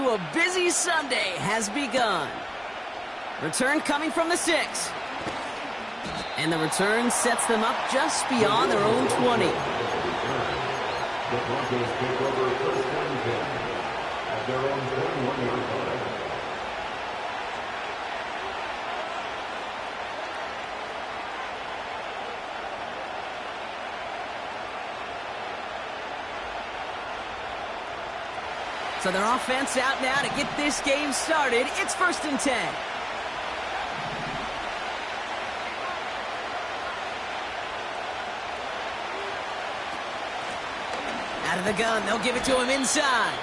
to a busy Sunday has begun. Return coming from the 6. And the return sets them up just beyond their own 20. The Broncos take over first and 10 at their own 21-yard line. So their offense out now to get this game started. It's first and 10. Out of the gun, they'll give it to him inside.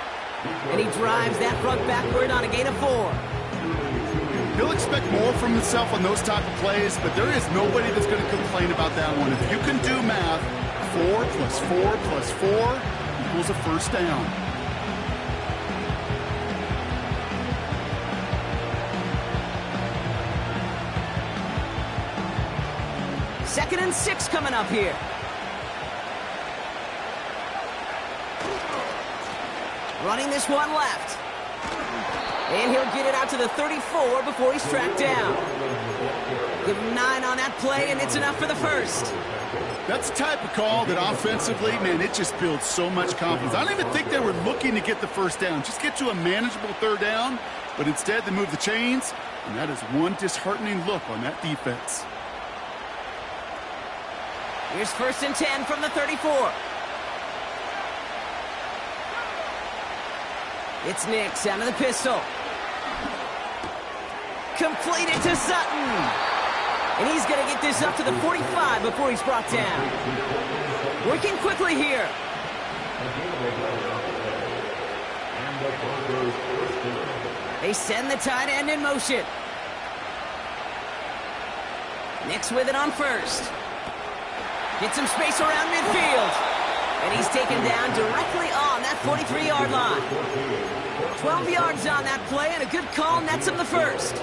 And he drives that front backward on a gain of 4. He'll expect more from himself on those type of plays, but there is nobody that's going to complain about that one. If you can do math, 4 plus 4 plus 4 equals a first down. Second and 6 coming up here. Running this one left. And he'll get it out to the 34 before he's tracked down. Give him 9 on that play, and it's enough for the first. That's the type of call that offensively, man, it just builds so much confidence. I don't even think they were looking to get the first down. Just get to a manageable third down, but instead they move the chains, and that is one disheartening look on that defense. Here's first and 10 from the 34. It's Nix out of the pistol. Completed to Sutton. And he's going to get this up to the 45 before he's brought down. Working quickly here. They send the tight end in motion. Nix with it on first. Get some space around midfield. And he's taken down directly on that 43-yard line. 12 yards on that play, and a good call nets him the first.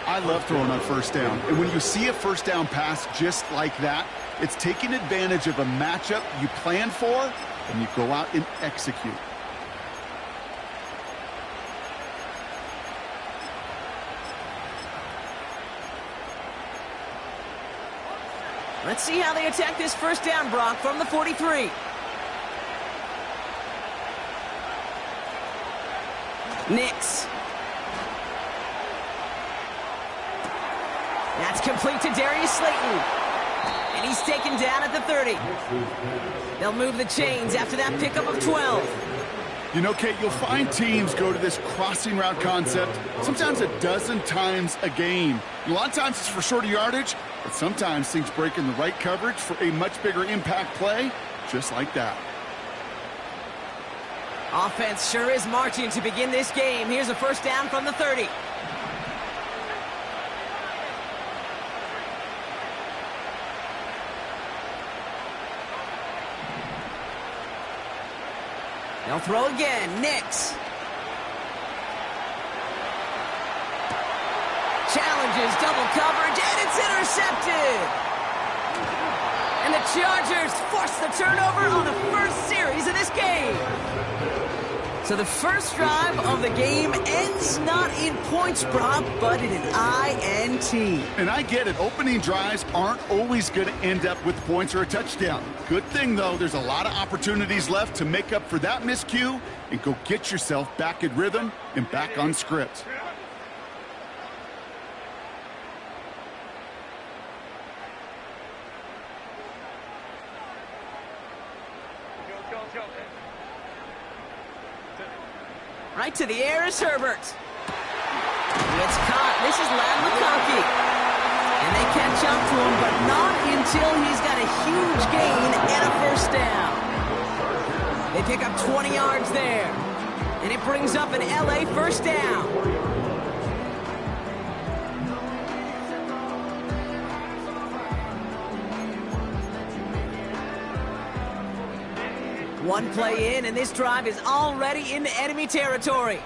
I love throwing on first down. And when you see a first down pass just like that, it's taking advantage of a matchup you plan for, and you go out and execute. Let's see how they attack this first down, Brock, from the 43. Nix. That's complete to Darius Slayton. And he's taken down at the 30. They'll move the chains after that pickup of 12. You know, Kate, you'll find teams go to this crossing route concept sometimes a dozen times a game. A lot of times it's for shorter yardage, but sometimes things break in the right coverage for a much bigger impact play, just like that. Offense sure is marching to begin this game. Here's a first down from the 30. They'll throw again. Nix. Challenges double coverage, and it's intercepted. And the Chargers force the turnover on the first series of this game. So the first drive of the game ends not in points, Brock, but in an INT. And I get it. Opening drives aren't always going to end up with points or a touchdown. Good thing, though, there's a lot of opportunities left to make up for that miscue and go get yourself back in rhythm and back on script. Right to the air is Herbert. It's caught. This is Lad McConkey. And they catch up to him, but not until he's got a huge gain and a first down. They pick up 20 yards there. And it brings up an LA first down. One play in, and this drive is already into enemy territory.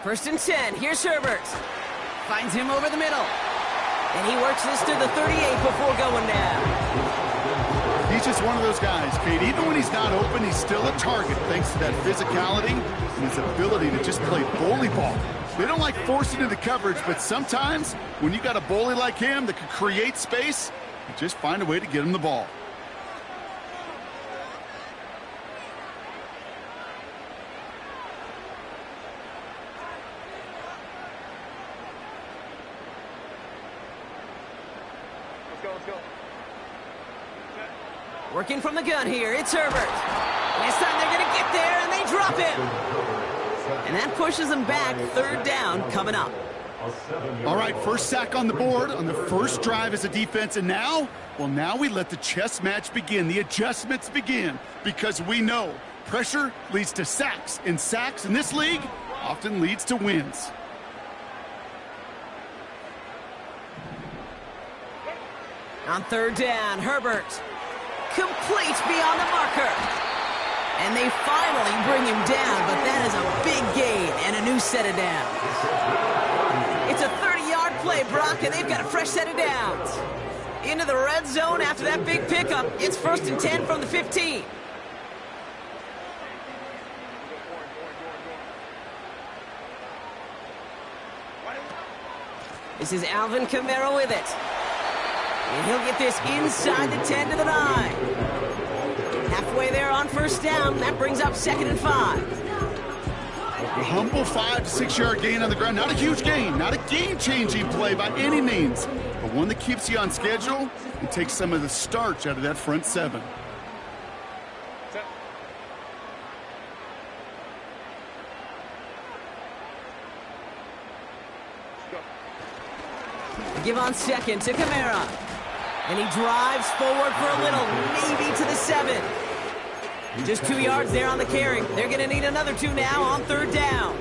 First and 10. Here's Herbert. Finds him over the middle. And he works this to the 38 before going down. He's just one of those guys, Kate. Even when he's not open, he's still a target thanks to that physicality and his ability to just play bully ball. They don't like forcing into coverage, but sometimes when you got a bully like him that can create space, you just find a way to get him the ball. Let's go. Working from the gun here, it's Herbert. This time they're going to get there, and they drop him. And that pushes them back. Third down coming up. All right, first sack on the board on the first drive as a defense. And now, well, now we let the chess match begin. The adjustments begin because we know pressure leads to sacks. And sacks in this league often leads to wins. On third down, Herbert completes beyond the marker. And they finally bring him down, but that is a big gain and a new set of downs. It's a 30-yard play, Brock, and they've got a fresh set of downs. Into the red zone after that big pickup. It's first and 10 from the 15. This is Alvin Kamara with it. And he'll get this inside the 10 to the 9. Halfway there on first down. That brings up second and 5. A humble 5 to 6 yard gain on the ground. Not a huge gain, not a game-changing play by any means, but one that keeps you on schedule and takes some of the starch out of that front 7. Give on second to Kamara. And he drives forward for a little, maybe to the 7. Just 2 yards there on the carry. They're going to need another 2 now on third down.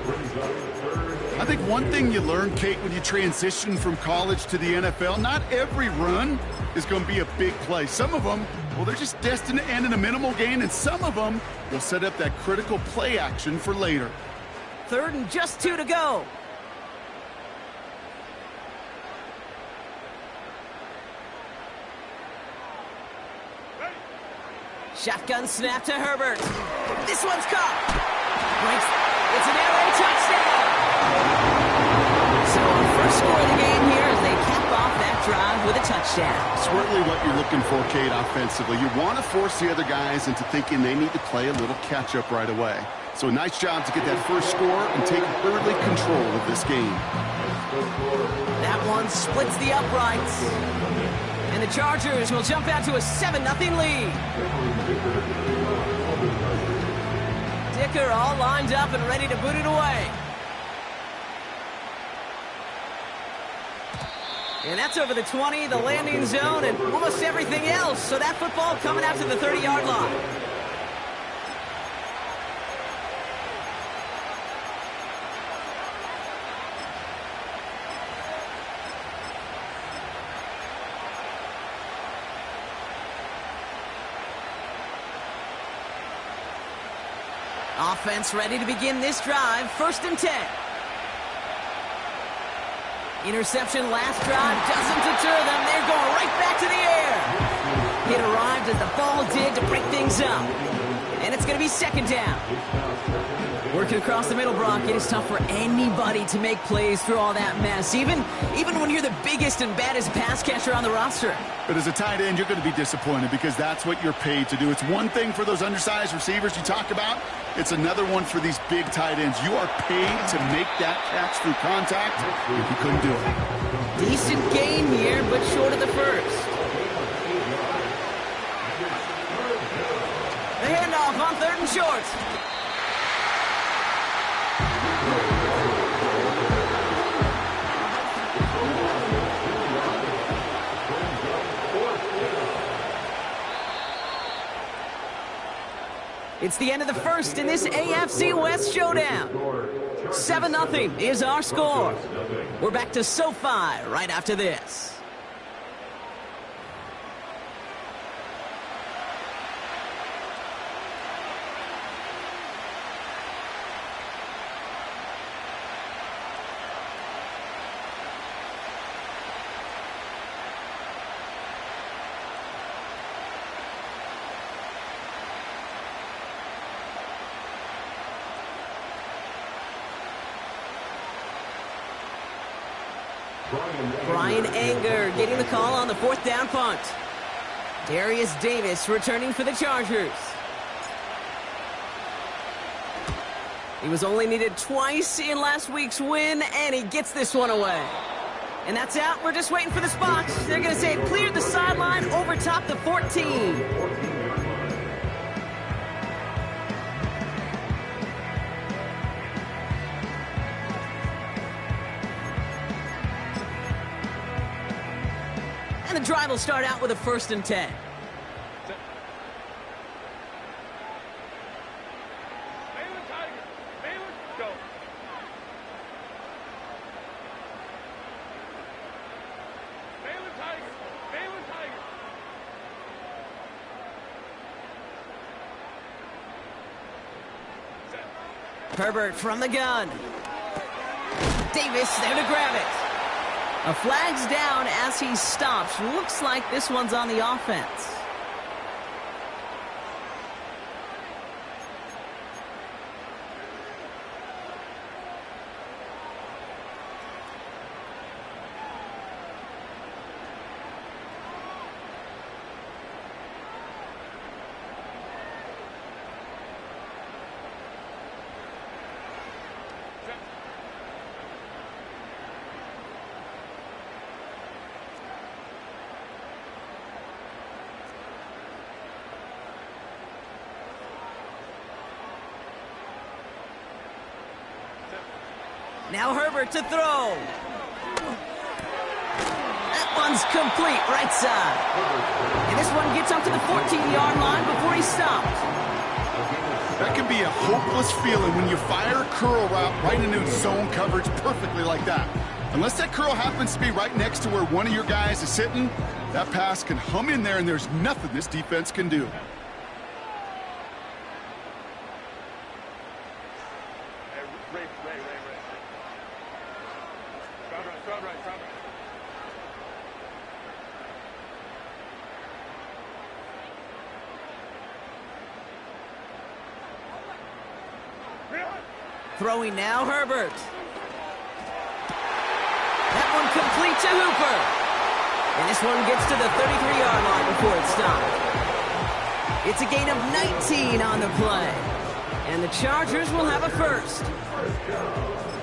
I think one thing you learn, Kate, when you transition from college to the NFL, not every run is going to be a big play. Some of them, well, they're just destined to end in a minimal gain, and some of them will set up that critical play action for later. Third and just 2 to go. Shotgun snap to Herbert. This one's caught. It's an air raid touchdown. So our first score of the game here as they cap off that drive with a touchdown. Certainly what you're looking for, Kate, offensively. You want to force the other guys into thinking they need to play a little catch-up right away. So nice job to get that first score and take early control of this game. That one splits the uprights. And the Chargers will jump out to a 7-0 lead. Dicker all lined up and ready to boot it away. And that's over the 20, the landing zone, and almost everything else. So that football coming out to the 30-yard line. Offense ready to begin this drive. First and 10. Interception last drive doesn't deter them. They're going right back to the air. It arrived as the ball did to break things up. And it's going to be second down. Working across the middle, Brock, it is tough for anybody to make plays through all that mess, even when you're the biggest and baddest pass catcher on the roster. But as a tight end, you're going to be disappointed because that's what you're paid to do. It's one thing for those undersized receivers you talk about. It's another one for these big tight ends. You are paid to make that catch through contact if you couldn't do it. Decent gain here, but short of the first. The handoff on third and short. It's the end of the first in this AFC West showdown. 7-0 is our score. We're back to SoFi right after this. Brian Anger getting the call on the fourth down punt. Darius Davis returning for the Chargers. He was only needed twice in last week's win, and he gets this one away. And that's out. We're just waiting for the spot. They're going to say it cleared the sideline over top the 14. And the drive will start out with a 1st and 10. Herbert from the gun. Davis there to grab it. A flag's down as he stops. Looks like this one's on the offense. Now Herbert to throw. That one's complete, right side. And this one gets up to the 14-yard line before he stopped. That can be a hopeless feeling when you fire a curl route right into zone coverage perfectly like that. Unless that curl happens to be right next to where one of your guys is sitting, that pass can hum in there and there's nothing this defense can do. Throwing now, Herbert. That one complete to Hooper. And this one gets to the 33-yard line before it stopped. It's a gain of 19 on the play. And the Chargers will have a 1st.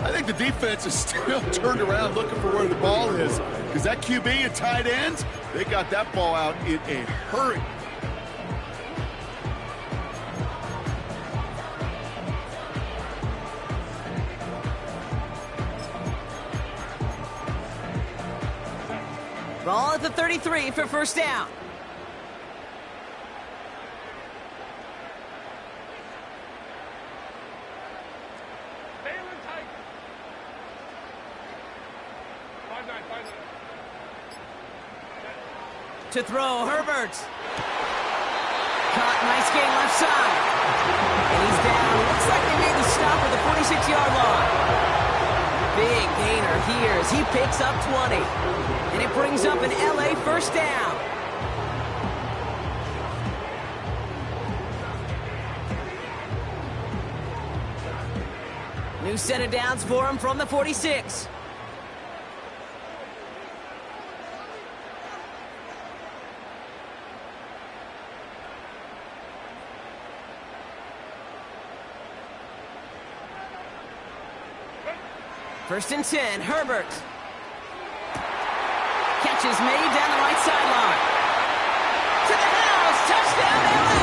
I think the defense is still turned around looking for where the ball is. Because that QB and tight ends, they got that ball out in a hurry. Ball at the 33 for 1st down. To throw, Herbert. Caught, nice gain left side. And he's down. Looks like they made the stop at the 46-yard line. Big gainer here as he picks up 20. And it brings up an LA 1st down. New set of downs for him from the 46. First and 10, Herbert. Catch is made down the right sideline. To the house, touchdown LA!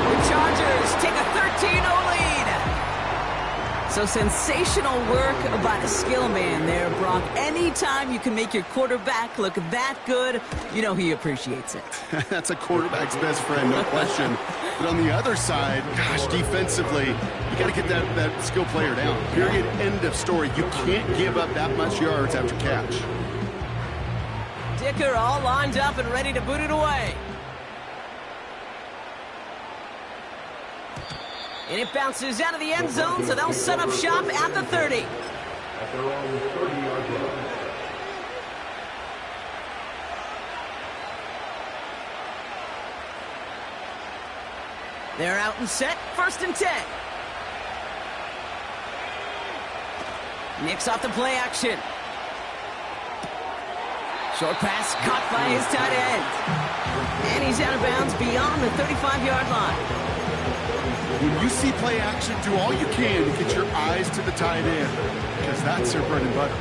The Chargers take a 13-0 lead. So sensational work by the skill man there, Brock. Anytime you can make your quarterback look that good, you know he appreciates it. That's a quarterback's best friend, no question. But on the other side, gosh, defensively, you got to get that skill player down. Period, end of story. You can't give up that much yards after catch. Dicker all lined up and ready to boot it away. And it bounces out of the end zone, so they'll set up shop at the 30. At their own 30-yard line. They're out and set, 1st and 10. Nicks off the play action. Short pass caught by his tight end. And he's out of bounds beyond the 35-yard line. When you see play action, do all you can to get your eyes to the tight end, because that's their bread and butter.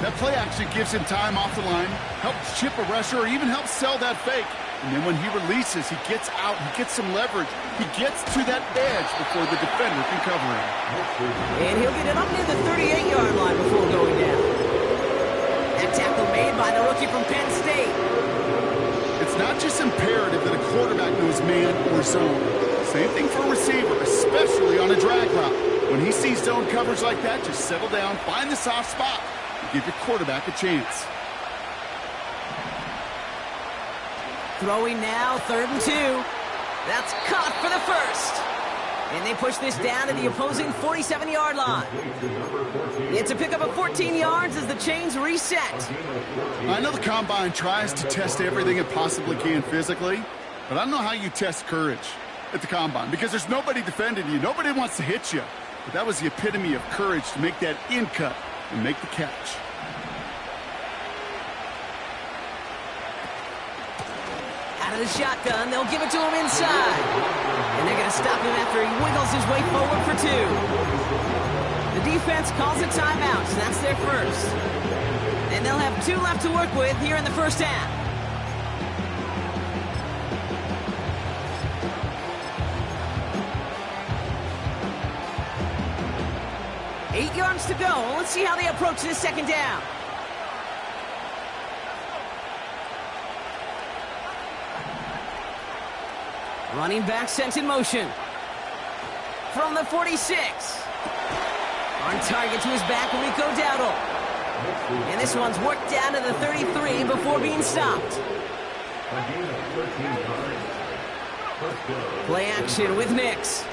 That play action gives him time off the line, helps chip a rusher, or even helps sell that fake. And then when he releases, he gets out, he gets some leverage. He gets to that edge before the defender can cover him. And he'll get it up near the 38-yard line before going down. That tackle made by the rookie from Penn State. It's not just imperative that a quarterback knows man or zone. Same thing for a receiver, especially on a drag route. When he sees zone coverage like that, just settle down, find the soft spot, and give your quarterback a chance. Throwing now, 3rd and 2. That's caught for the first. And they push this down to the opposing 47-yard line. It's a pickup of 14 yards as the chains reset. I know the Combine tries to test everything it possibly can physically, but I don't know how you test courage at the Combine, because there's nobody defending you. Nobody wants to hit you. But that was the epitome of courage to make that in cut and make the catch. Out of the shotgun, they'll give it to him inside. And they're going to stop him after he wiggles his way forward for 2. The defense calls a timeout, so that's their first. And they'll have 2 left to work with here in the first half. Eight yards to go. Let's see how they approach this second down. Running back sent in motion. From the 46. On target to his back, Rico Dowdle. And this one's worked down to the 33 before being stopped. Play action with Nicks.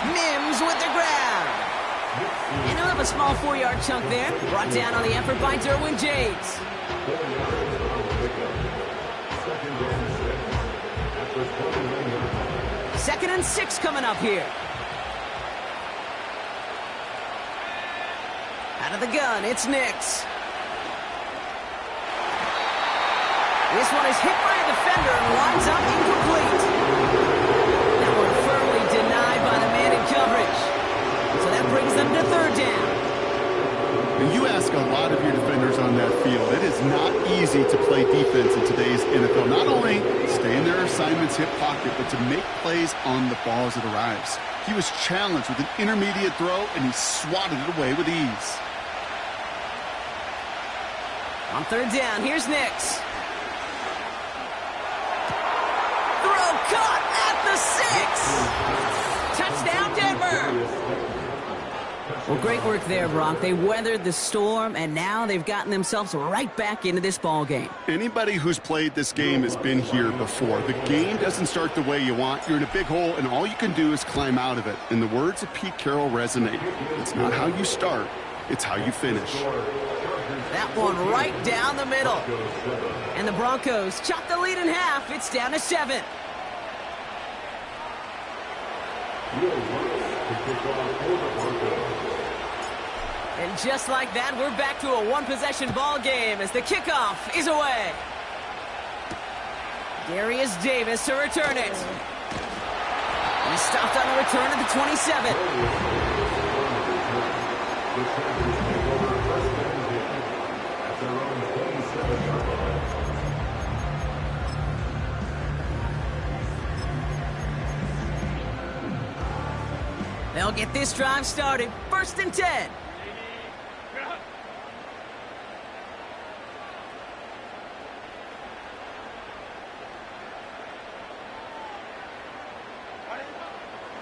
Mims with the grab. And he'll have a small 4-yard chunk there. Brought down on the effort by Derwin James. 2nd and 6 coming up here. Out of the gun, it's Nicks. This one is hit by a defender and winds up incomplete. That one firmly denied by the man in coverage. So that brings them to 3rd down. And you ask a lot of your defenders on that field. It is not easy to play defense in today's NFL. Not only stay in their assignment's hip pocket, but to make plays on the ball as it arrives. He was challenged with an intermediate throw, and he swatted it away with ease. On 3rd down, here's Nicks. Throw caught at the 6. Touchdown, Denver. Well, great work there, Brock. They weathered the storm, and now they've gotten themselves right back into this ball game. Anybody who's played this game has been here before. The game doesn't start the way you want. You're in a big hole, and all you can do is climb out of it. And the words of Pete Carroll resonate. It's not how you start, it's how you finish. That one right down the middle. And the Broncos chop the lead in half. It's down to 7. And just like that, we're back to a one-possession ball game as the kickoff is away. Darius Davis to return it. He stopped on the return at the 27. They'll get this drive started. 1st and 10.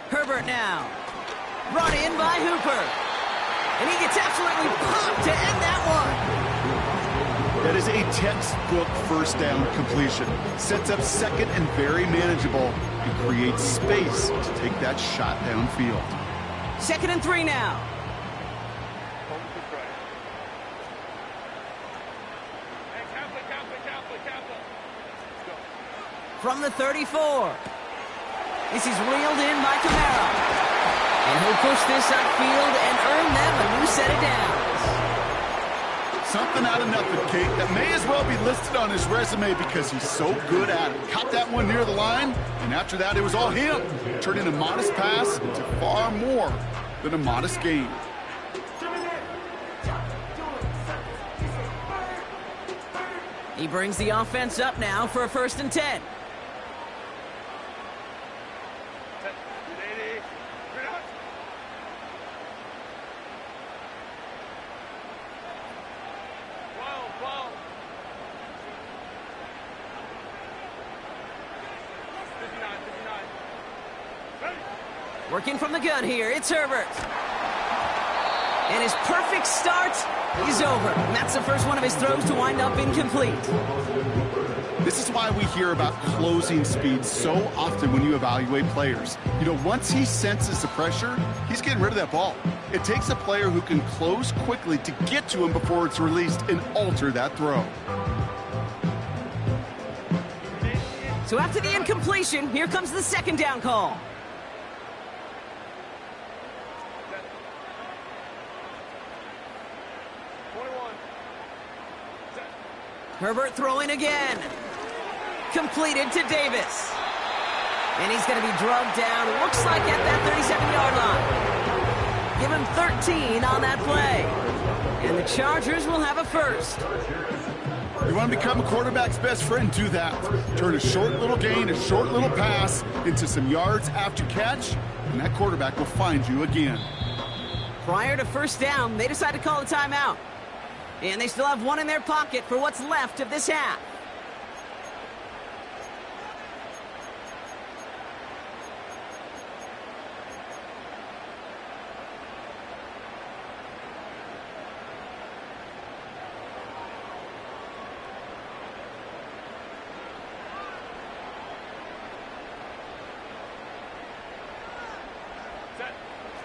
Herbert now. Brought in by Hooper. And he gets absolutely popped to end that one. That is a textbook 1st down completion. Sets up 2nd and very manageable and creates space to take that shot downfield. 2nd and 3 now. From the 34. This is reeled in by Camaro. And he'll push this upfield and earn them a new set of downs. Something out of nothing, Kate, that may as well be listed on his resume because he's so good at it. Caught that one near the line, and after that, it was all him, turning a modest pass into far more than a modest gain. He brings the offense up now for a 1st and 10. Working from the gun here, it's Herbert. And his perfect start is over. And that's the first one of his throws to wind up incomplete. This is why we hear about closing speed so often when you evaluate players. You know, once he senses the pressure, he's getting rid of that ball. It takes a player who can close quickly to get to him before it's released and alter that throw. So after the incompletion, here comes the 2nd down call. Herbert throwing again. Completed to Davis. And he's going to be drugged down, looks like at that 37-yard line. Give him 13 on that play. And the Chargers will have a 1st. You want to become a quarterback's best friend, do that. Turn a short little gain, a short little pass into some yards after catch, and that quarterback will find you again. Prior to 1st down, they decide to call a timeout. And they still have one in their pocket for what's left of this half.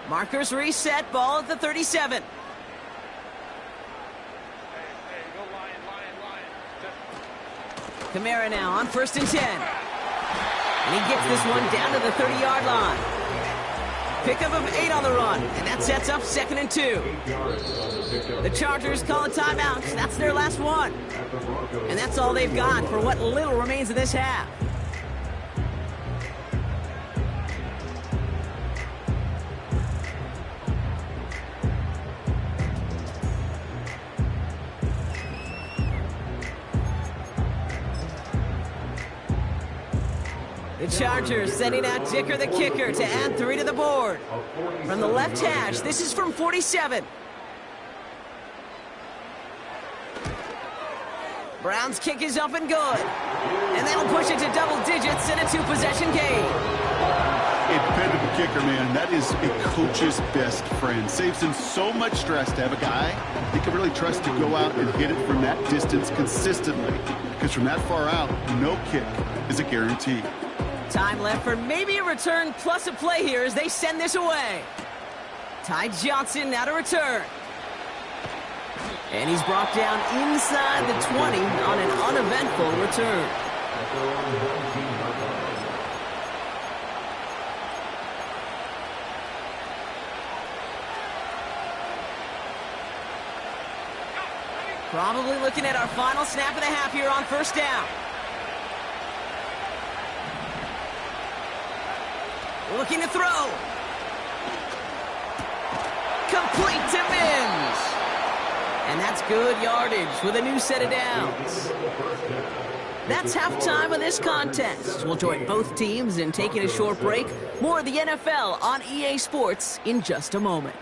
Markers reset, ball at the 37. Kamara now on 1st and 10. And he gets this one down to the 30-yard line. Pickup of 8 on the run, and that sets up 2nd and 2. The Chargers call a timeout. That's their last one. And that's all they've got for what little remains of this half. The Chargers sending out Dicker the kicker to add 3 to the board. From the left hash, this is from 47. Brown's kick is up and good. And that'll push it to double digits in a 2-possession game. A dependable kicker, man. That is a coach's best friend. Saves him so much stress to have a guy he can really trust to go out and hit it from that distance consistently. Because from that far out, no kick is a guarantee. Time left for maybe a return plus a play here as they send this away. Ty Johnson now to return. And he's brought down inside the 20 on an uneventful return. Probably looking at our final snap of the half here on 1st down. Looking to throw. Complete to Mims. And that's good yardage with a new set of downs. That's halftime of this contest. We'll join both teams in taking a short break. More of the NFL on EA Sports in just a moment.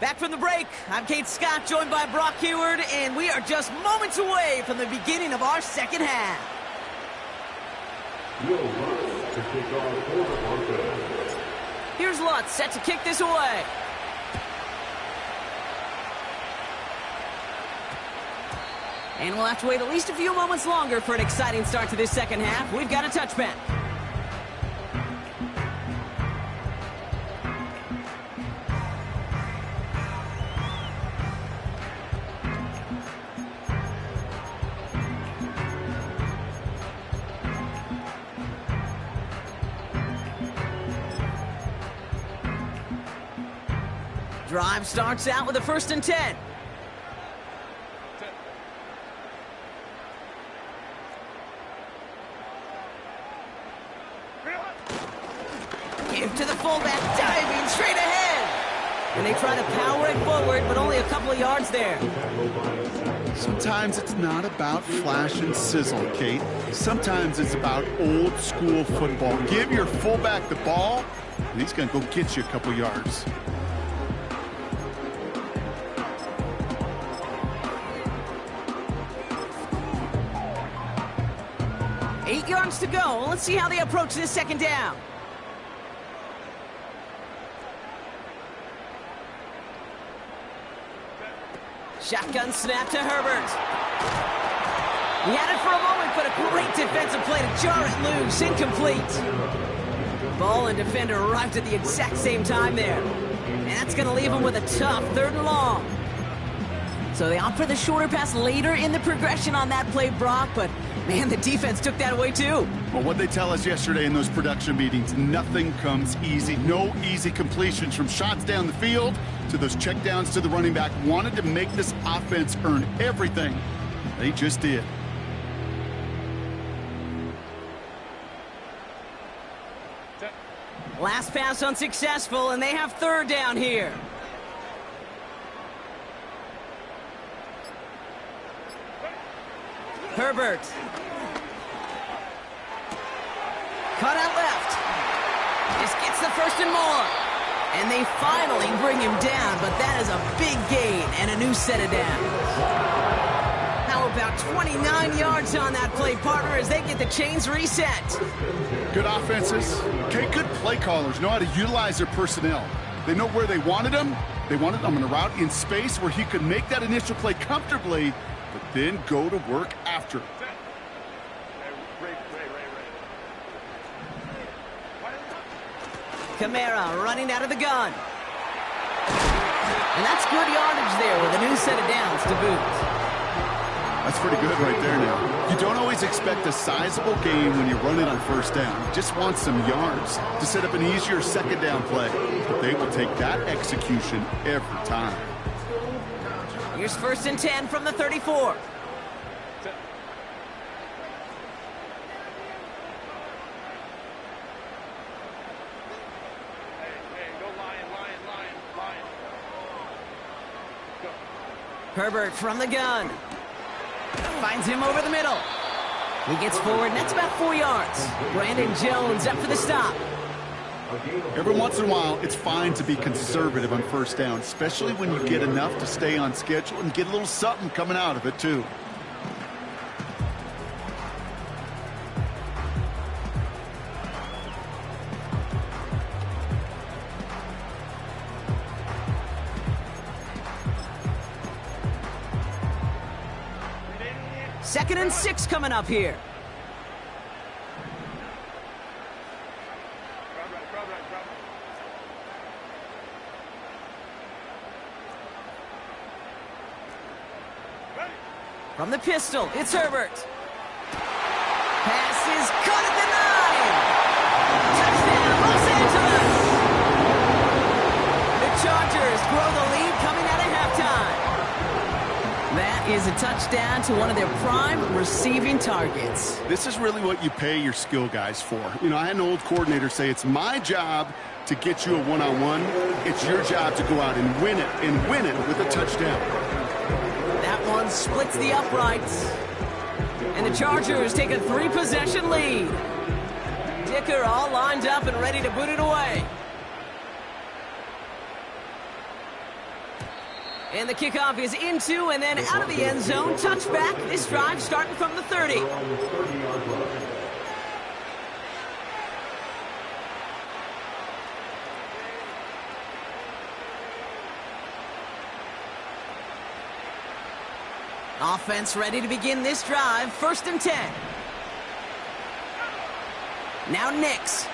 Back from the break, I'm Kate Scott, joined by Brock Heward, and we are just moments away from the beginning of our second half. Here's Lutz, set to kick this away. And we'll have to wait at least a few moments longer for an exciting start to this second half. We've got a touchback. Drive starts out with a 1st and 10. Give to the fullback, diving straight ahead. And they try to power it forward, but only a couple of yards there. Sometimes it's not about flash and sizzle, Kate. Sometimes it's about old school football. Give your fullback the ball, and he's going to go get you a couple yards. Eight yards to go. Let's see how they approach this 2nd down. Shotgun snap to Herbert. He had it for a moment, but a great defensive play to jar it loose. Incomplete. Ball and defender arrived at the exact same time there. And that's going to leave him with a tough 3rd and long. So they opt for the shorter pass later in the progression on that play, Brock, but man, the defense took that away too. Well, what they tell us yesterday in those production meetings, nothing comes easy. No easy completions, from shots down the field to those checkdowns to the running back. Wanted to make this offense earn everything. They just did. Last pass unsuccessful, and they have 3rd down here. Herbert. Cut out left. Just gets the 1st and more. And they finally bring him down, but that is a big gain and a new set of downs. How about 29 yards on that play, partner, as they get the chains reset. Good offenses. Okay, good play callers know how to utilize their personnel. They know where they wanted him. They wanted him on a route in space where he could make that initial play comfortably, but then go to work after. Kamara running out of the gun. And that's good yardage there with a new set of downs to boot. That's pretty good right there now. You don't always expect a sizable gain when you run it on 1st down. You just want some yards to set up an easier 2nd down play. But they will take that execution every time. Here's 1st and 10 from the 34. Herbert from the gun. Finds him over the middle. He gets forward, and that's about 4 yards. Brandon Jones up for the stop. Every once in a while, it's fine to be conservative on 1st down, especially when you get enough to stay on schedule and get a little something coming out of it, too. Second and 6 coming up here. From the pistol, it's Herbert. Pass is caught at the 9. Touchdown, Los Angeles. The Chargers grow the lead coming out of halftime. That is a touchdown to one of their prime receiving targets. This is really what you pay your skill guys for. You know, I had an old coordinator say, it's my job to get you a one-on-one. It's your job to go out and win it with a touchdown. That one splits the uprights. And the Chargers take a 3-possession lead. Dicker all lined up and ready to boot it away. And the kickoff is into and then out of the end zone. Touchback. This drive starting from the 30. Offense ready to begin this drive. 1st and 10. Now Nix.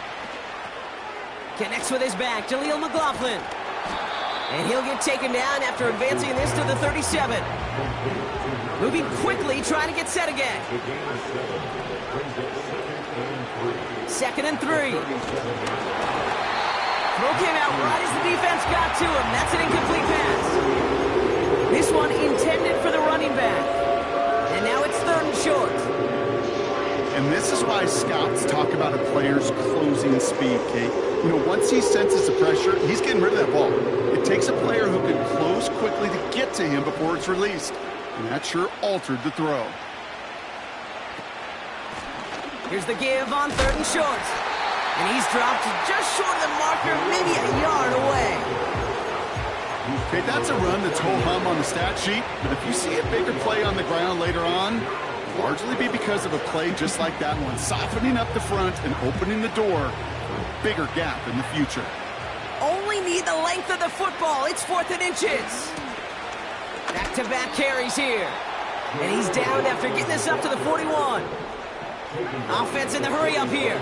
Connects with his back. Jaleel McLaughlin. And he'll get taken down after advancing this to the 37. Moving quickly, trying to get set again. 2nd and 3. Throw came out right as the defense got to him. That's an incomplete pass. This one intended for the running back. And now it's 3rd and short. And this is why scouts talk about a player's closing speed, Kate. You know, once he senses the pressure, he's getting rid of that ball. It takes a player who can close quickly to get to him before it's released. And that sure altered the throw. Here's the give on 3rd and short. And he's dropped just short of the marker, maybe a yard away. Okay, that's a run that's ho-hum on the stat sheet, but if you see a bigger play on the ground later on, largely be because of a play just like that one, softening up the front and opening the door for a bigger gap in the future. Only need the length of the football. It's 4th and inches. Back-to-back carries here. And he's down after getting this up to the 41. Offense in the hurry up here.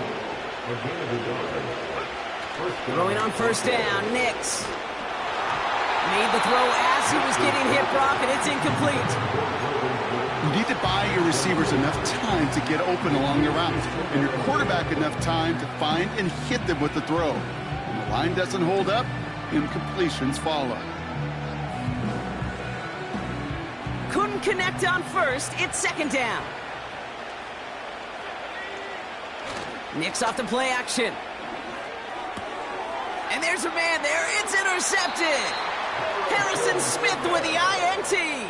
Throwing on 1st down, Nix. Made the throw as he was getting hit, Brock, and it's incomplete. You need to buy your receivers enough time to get open along your route, and your quarterback enough time to find and hit them with the throw. When the line doesn't hold up, incompletions follow. Couldn't connect on 1st. It's 2nd down. Nix off the play action. And there's a man there. It's intercepted. Harrison Smith with the INT.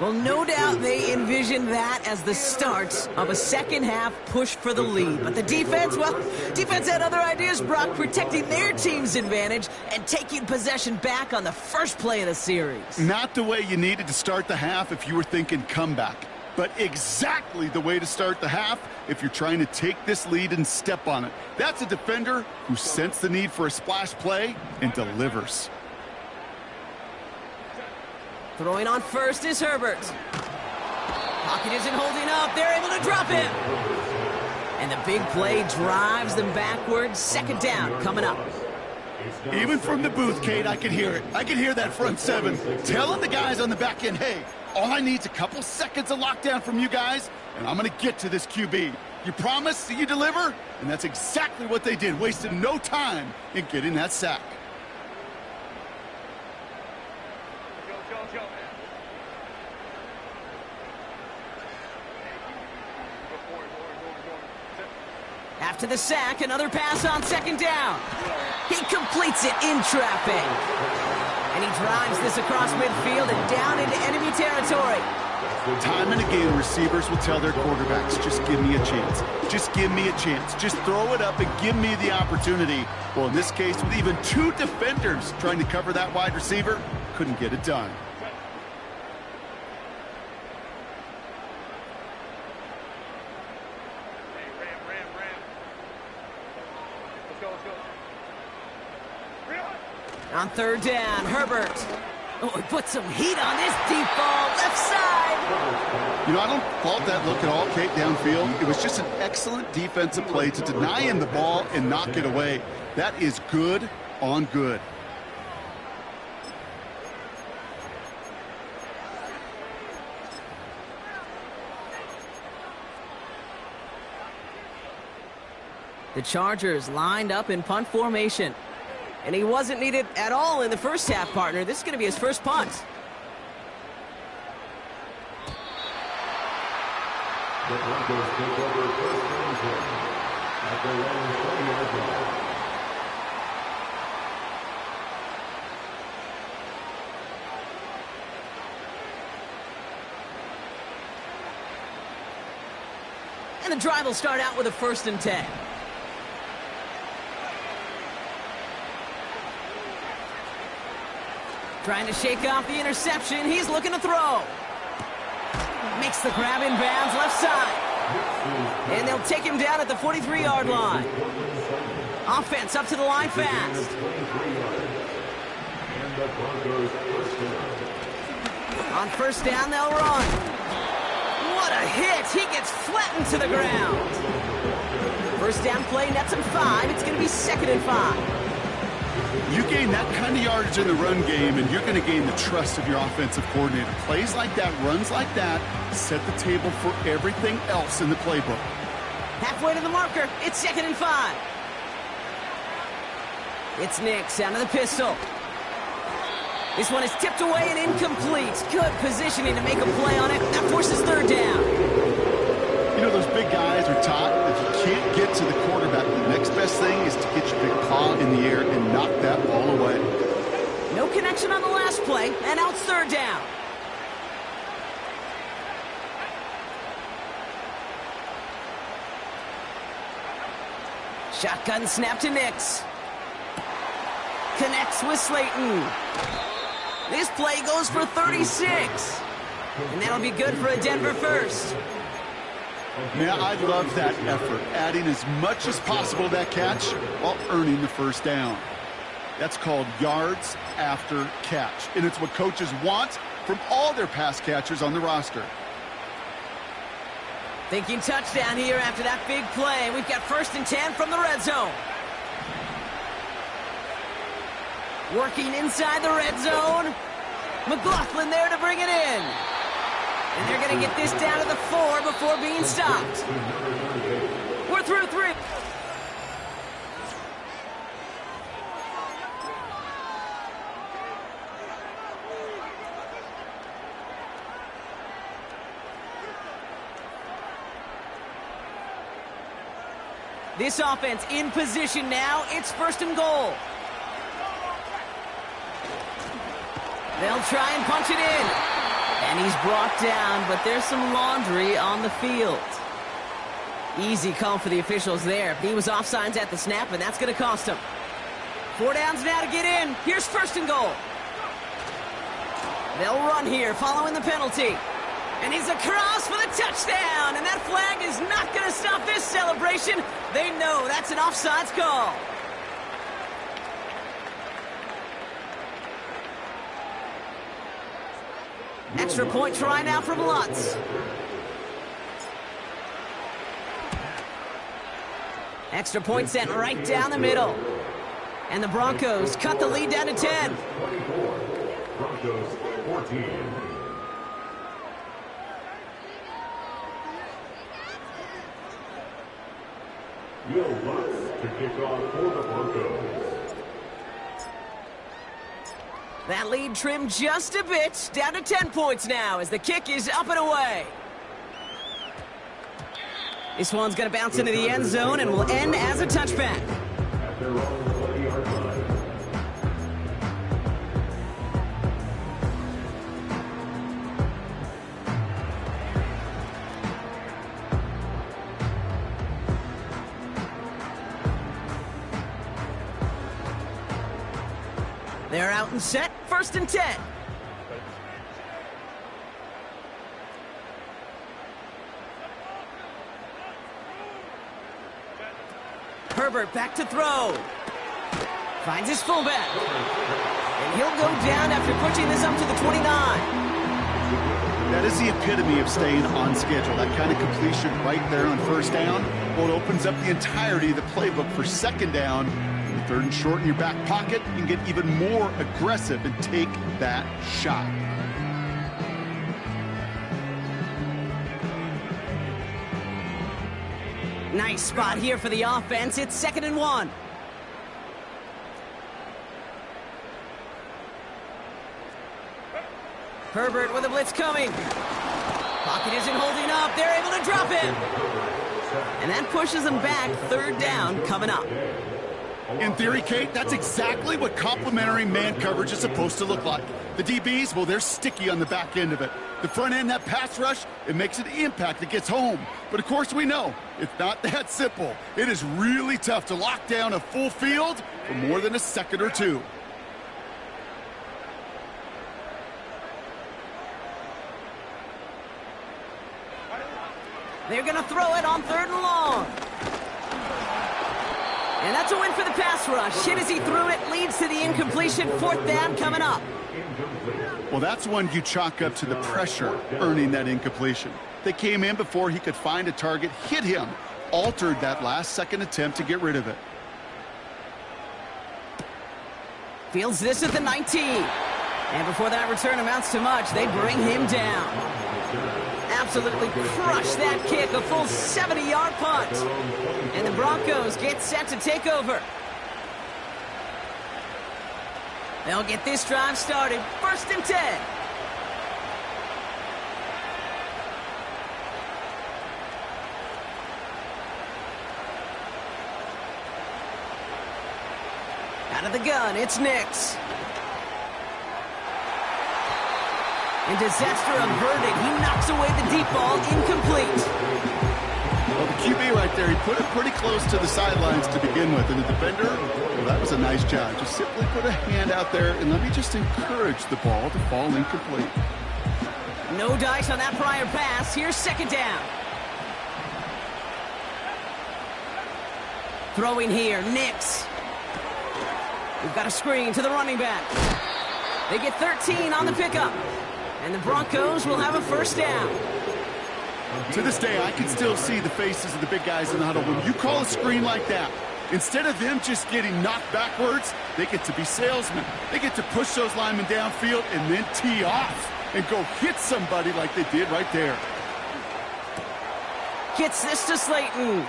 Well, no doubt they envisioned that as the start of a second-half push for the lead. But the defense, well, defense had other ideas, Brock, protecting their team's advantage and taking possession back on the first play of the series. Not the way you needed to start the half if you were thinking comeback, but exactly the way to start the half if you're trying to take this lead and step on it. That's a defender who sensed the need for a splash play and delivers. Throwing on 1st is Herbert. Pocket isn't holding up. They're able to drop him. And the big play drives them backwards. 2nd down coming up. Even from the booth, Kate, I can hear it. I can hear that front 7 telling the guys on the back end, hey, all I need is a couple seconds of lockdown from you guys, and I'm going to get to this QB. You promise that you deliver? And that's exactly what they did, wasted no time in getting that sack. After the sack, another pass on 2nd down. He completes it in traffic. And he drives this across midfield and down into enemy territory. Time and again, receivers will tell their quarterbacks, just give me a chance. Just give me a chance. Just throw it up and give me the opportunity. Well, in this case, with even 2 defenders trying to cover that wide receiver, couldn't get it done. On 3rd down, Herbert. Oh, he put some heat on this deep ball, left side. You know, I don't fault that look at all, Kate, downfield. It was just an excellent defensive play to deny him the ball and knock it away. That is good on good. The Chargers lined up in punt formation. And he wasn't needed at all in the first half, partner. This is going to be his first punt. The Broncos take over 1st and 10 at their own 20-yard line. And the drive will start out with a 1st and 10. Trying to shake off the interception. He's looking to throw. Makes the grab in bounds left side. And they'll take him down at the 43-yard line. Offense up to the line fast. On 1st down, they'll run. What a hit. He gets flattened to the ground. 1st down play nets him 5. It's going to be 2nd and 5. You gain that kind of yardage in the run game, and you're going to gain the trust of your offensive coordinator. Plays like that, runs like that, set the table for everything else in the playbook. Halfway to the marker, it's 2nd and 5. It's Nix down to the pistol. This one is tipped away and incomplete. Good positioning to make a play on it. That forces third down. You know, those big guys are taught if you can't get to the quarterback, the next best thing is to get your big paw in the air and knock that ball away. No connection on the last play, and now it's third down. Shotgun snap to Nix. Connects with Slayton. This play goes for 36. And that'll be good for a Denver first. Yeah, I love that effort, adding as much as possible to that catch while earning the first down. That's called yards after catch, and it's what coaches want from all their pass catchers on the roster. Thinking touchdown here after that big play. We've got 1st and 10 from the red zone. Working inside the red zone. McLaughlin there to bring it in. And they're going to get this down to the 4 before being stopped. We're through 3. This offense in position now. It's 1st and goal. They'll try and punch it in. And he's brought down, but there's some laundry on the field. Easy call for the officials there. He was offsides at the snap, and that's going to cost him. 4 downs now to get in. Here's 1st and goal. They'll run here following the penalty. And he's across for the touchdown. And that flag is not going to stop this celebration. They know that's an offsides call. Extra point try now from Lutz. Extra point sent right down the middle. And the Broncos cut the lead down to 10. 24. Broncos 14. Will Lutz to kick off for the Broncos. That lead trimmed just a bit, down to 10 points now as the kick is up and away. This one's going to bounce into the end zone and will end as a touchback. At their own 20-yard line. They're out and set, 1st and 10. Herbert back to throw. Finds his fullback. And he'll go down after pushing this up to the 29. That is the epitome of staying on schedule. That kind of completion right there on 1st down. Well, it opens up the entirety of the playbook for 2nd down. 3rd and short in your back pocket, you can get even more aggressive and take that shot. Nice spot here for the offense. It's 2nd and 1. Herbert with a blitz coming. Pocket isn't holding up. They're able to drop him. And that pushes them back. 3rd down coming up. In theory, Kate, that's exactly what complementary man coverage is supposed to look like. The DBs, well, they're sticky on the back end of it. The front end, that pass rush, it makes an impact that gets home. But, of course, we know it's not that simple. It is really tough to lock down a full field for more than a second or two. They're going to throw it on 3rd and long. And that's a win for the pass rush. Hit as he threw it, leads to the incompletion. 4th down coming up. Well, that's one you chalk up to the pressure earning that incompletion. They came in before he could find a target, hit him, altered that last-second attempt to get rid of it. Fields this at the 19. And before that return amounts to much, they bring him down. Absolutely crushed that kick, a full 70-yard punt. And the Broncos get set to take over. They'll get this drive started. 1st and 10. Out of the gun, it's Nix. And disaster averted. He knocks away the deep ball, incomplete. Well, the QB right there, he put it pretty close to the sidelines to begin with. And the defender, well, that was a nice job. Just simply put a hand out there, and let me just encourage the ball to fall incomplete. No dice on that prior pass. Here's 2nd down. Throwing here, Nix. We've got a screen to the running back. They get 13 on the pickup. And the Broncos will have a 1st down. To this day, I can still see the faces of the big guys in the huddle. When you call a screen like that, instead of them just getting knocked backwards, they get to be salesmen. They get to push those linemen downfield and then tee off and go hit somebody like they did right there. Gets this to Slayton.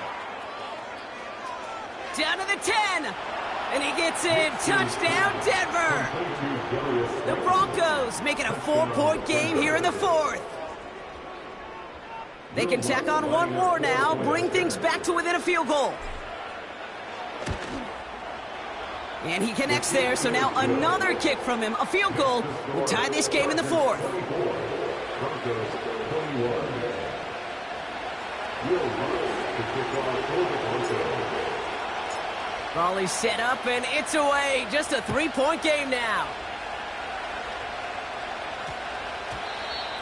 Down to the 10. And he gets it. Touchdown, Denver. The Broncos make it a 4-point game here in the 4th. They can tack on one more now, bring things back to within a field goal. And he connects there, so now another kick from him. A field goal will tie this game in the 4th. Raleigh's set up, and it's away. Just a 3-point game now.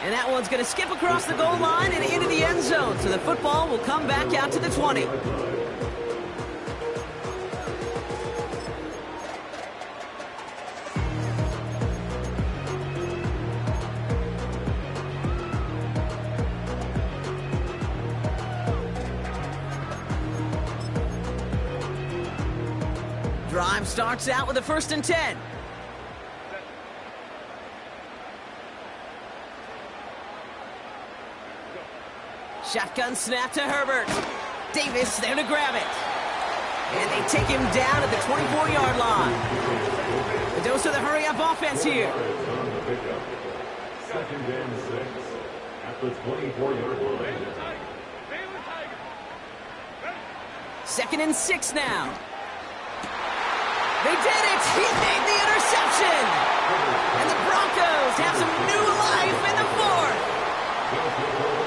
And that one's going to skip across the goal line and into the end zone. So the football will come back out to the 20. Drive starts out with a 1st and 10. Shotgun snap to Herbert. Davis there to grab it. And they take him down at the 24-yard line. A dose of the hurry-up offense here. 2nd and 6 at the 24-yard line. 2nd and 6 now. They did it! He made the interception! And the Broncos have some new life in the 4th.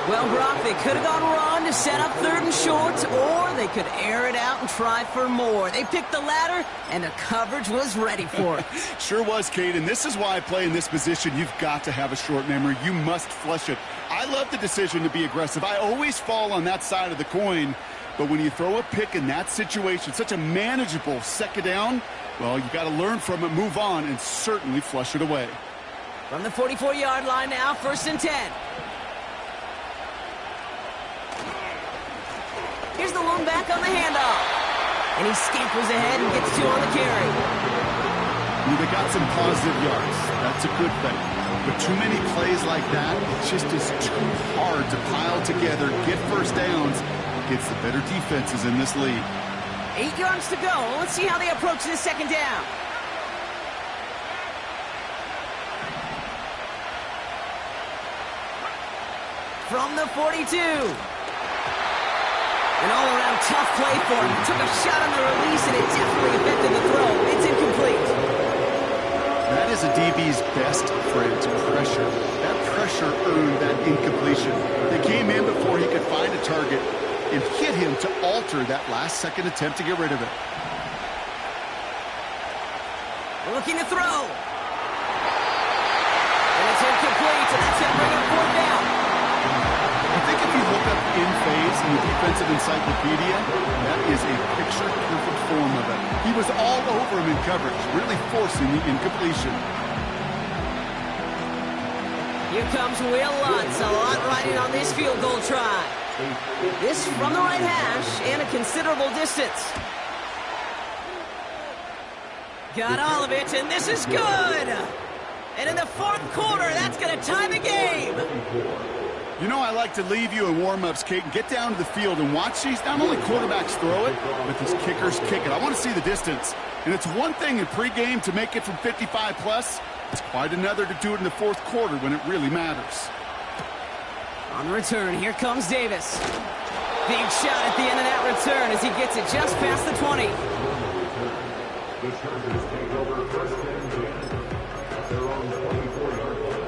Well, Brock, they could have gone run to set up 3rd and short, or they could air it out and try for more. They picked the latter, and the coverage was ready for it. Sure was, Kate, and this is why I play in this position. You've got to have a short memory. You must flush it. I love the decision to be aggressive. I always fall on that side of the coin, but when you throw a pick in that situation, such a manageable 2nd down, well, you got to learn from it, move on, and certainly flush it away. From the 44-yard line now, 1st and 10. Here's the lone back on the handoff. And he scampers ahead and gets 2 on the carry. They got some positive yards. That's a good thing. But too many plays like that, it just is too hard to pile together, get 1st downs against the better defenses in this league. 8 yards to go. Let's see how they approach this 2nd down. From the 42. An all-around tough play for him. He took a shot on the release, and it definitely affected the throw. It's incomplete. That is a DB's best friend, pressure. That pressure earned that incompletion. They came in before he could find a target and hit him to alter that last-second attempt to get rid of it. Looking to throw. And it's incomplete, and that's going to bring him 4th down. I think if you look up in phase in the defensive encyclopedia, that is a picture-perfect form of it. He was all over him in coverage, really forcing the incompletion. Here comes Will Lutz, a lot riding on this field goal try. This from the right hash and a considerable distance. Got all of it, and this is good! And in the 4th quarter, that's going to tie the game! You know, I like to leave you in warm-ups, Kate, and get down to the field and watch these not only quarterbacks throw it, but these kickers kick it. I want to see the distance. And it's one thing in pregame to make it from 55+. It's quite another to do it in the fourth quarter when it really matters. On the return, here comes Davis. Big shot at the end of that return as he gets it just past the 20. The Chargers take over first and 10 at their own 24-yard line.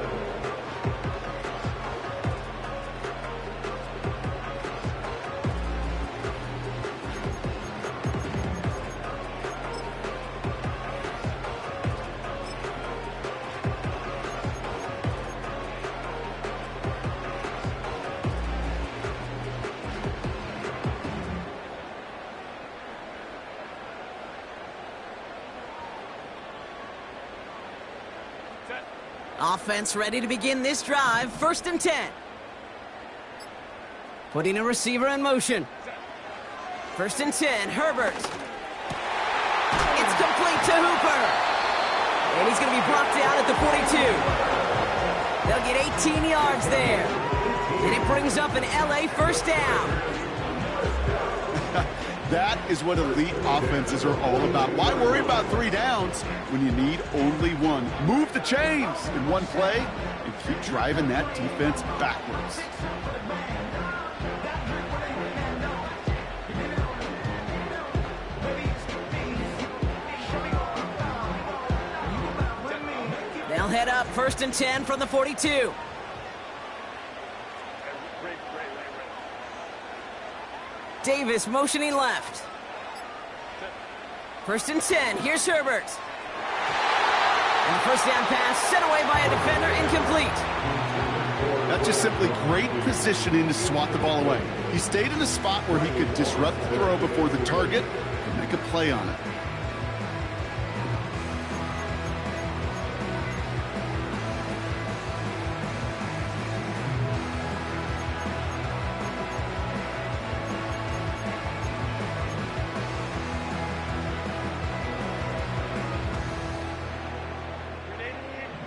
Offense ready to begin this drive. First and 10. Putting a receiver in motion. First and 10, Herbert. It's complete to Hooper. And he's going to be brought down at the 42. They'll get 18 yards there. And it brings up an LA first down. That is what elite offenses are all about. Why worry about 3 downs when you need only one? Move the chains in one play and keep driving that defense backwards. They'll head up first and 10 from the 42. Davis motioning left. First and 10. Here's Herbert. And the first down pass sent away by a defender, incomplete. That's just simply great positioning to swat the ball away. He stayed in a spot where he could disrupt the throw before the target and make a play on it.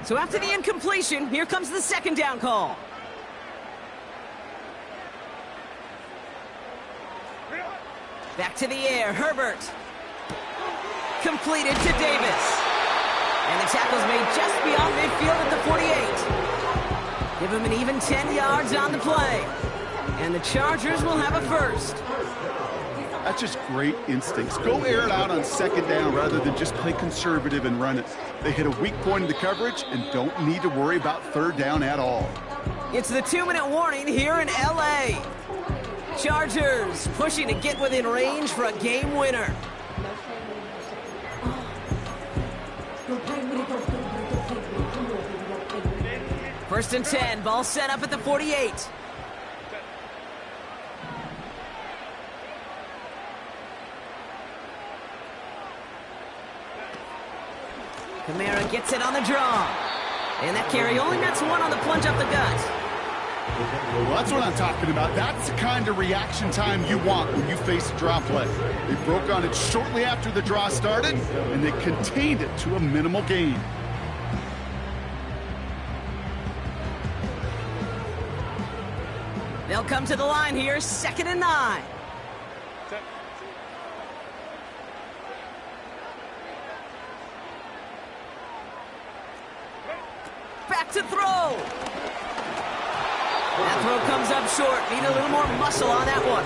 So after the incompletion, here comes the second down call. Back to the air, Herbert. Completed to Davis. And the tackle's made just beyond midfield at the 48. Give him an even 10 yards on the play. And the Chargers will have a first. That's just great instincts. Go air it out on second down rather than just play conservative and run it. They hit a weak point in the coverage and don't need to worry about third down at all. It's the 2-minute warning here in LA. Chargers pushing to get within range for a game winner. First and 10, ball set up at the 48. Kamara gets it on the draw. And that carry only gets one on the plunge up the gut. Well, that's what I'm talking about. That's the kind of reaction time you want when you face a draw play. They broke on it shortly after the draw started, and they contained it to a minimal gain. They'll come to the line here, second and 9. Back to throw. That throw comes up short. Need a little more muscle on that one.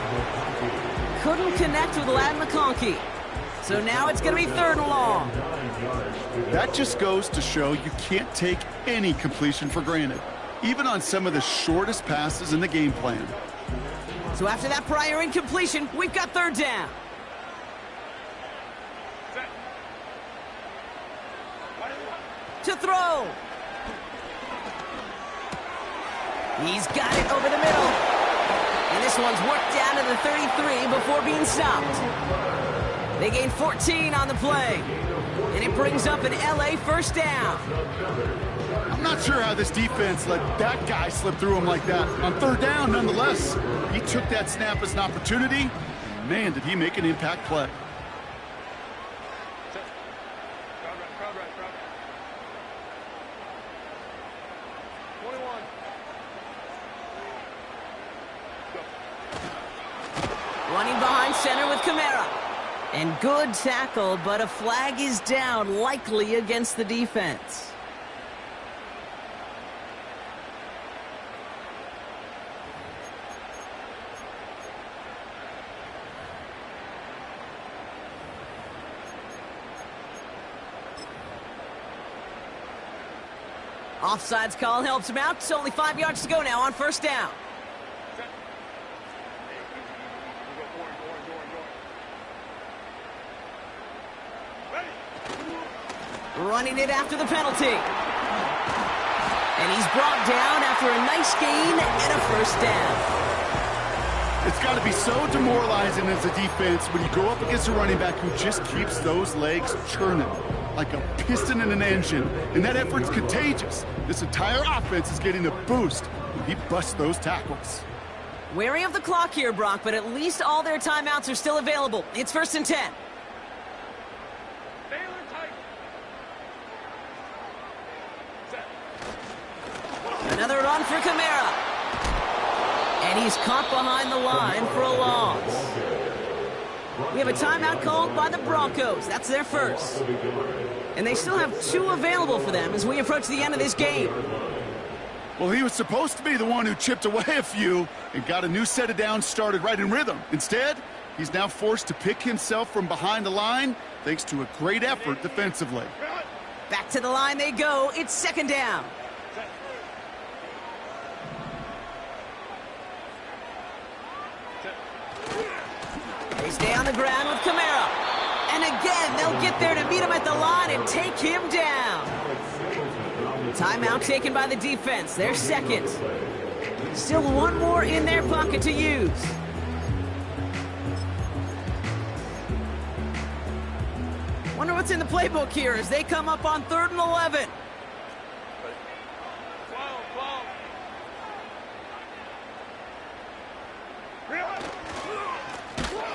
Couldn't connect with Lad McConkey. So now it's going to be third and long. That just goes to show you can't take any completion for granted, even on some of the shortest passes in the game plan. So after that prior incompletion, we've got third down. To throw. He's got it over the middle. And this one's worked down to the 33 before being stopped. They gain 14 on the play. And it brings up an LA first down. I'm not sure how this defense let that guy slip through him like that. On third down, nonetheless, he took that snap as an opportunity. Man, did he make an impact play. Running behind center with Kamara. And good tackle, but a flag is down, likely against the defense. Offsides call helps him out. It's only 5 yards to go now on first down. Running it after the penalty. And he's brought down after a nice gain and a first down. It's got to be so demoralizing as a defense when you go up against a running back who just keeps those legs churning like a piston in an engine. And that effort's contagious. This entire offense is getting a boost when he busts those tackles. Wary of the clock here, Brock, but at least all their timeouts are still available. It's 1st and 10. Another run for Kamara. And he's caught behind the line for a loss. We have a timeout called by the Broncos. That's their first. And they still have 2 available for them as we approach the end of this game. Well, he was supposed to be the one who chipped away a few and got a new set of downs started right in rhythm. Instead, he's now forced to pick himself from behind the line thanks to a great effort defensively. Back to the line they go. It's 2nd down. They stay on the ground with Kamara. And again, they'll get there to meet him at the line and take him down. Timeout taken by the defense. Their second. Still 1 more in their pocket to use. Wonder what's in the playbook here as they come up on 3rd and 11.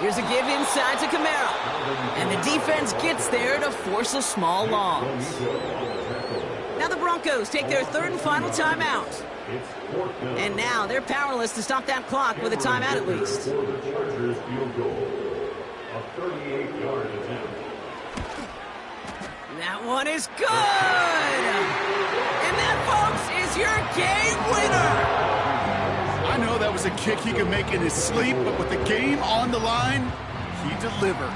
Here's a give inside to Kamara. And the defense gets there to force a small loss. Now the Broncos take their 3rd and final timeout. And now they're powerless to stop that clock with a timeout at least. That one is good! And that, folks, is your game winner! I know that was a kick he could make in his sleep, but with the game on the line, he delivered.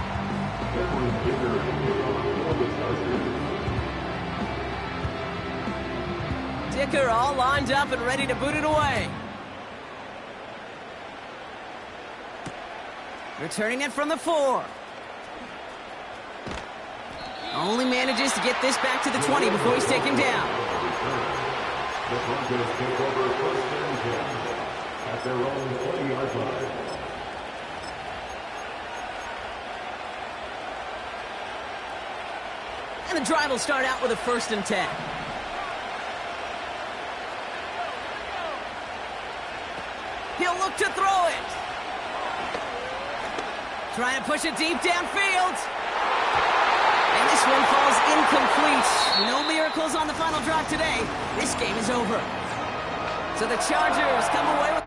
Dicker all lined up and ready to boot it away. Returning it from the 4. Only manages to get this back to the 20 before he's taken down. The Broncos take over 1st and 10 at their own 20-yard line. And the drive will start out with a 1st and 10. He'll look to throw it. Trying to push it deep downfield. And this one falls incomplete. No miracles on the final drive today. This game is over. So the Chargers come away with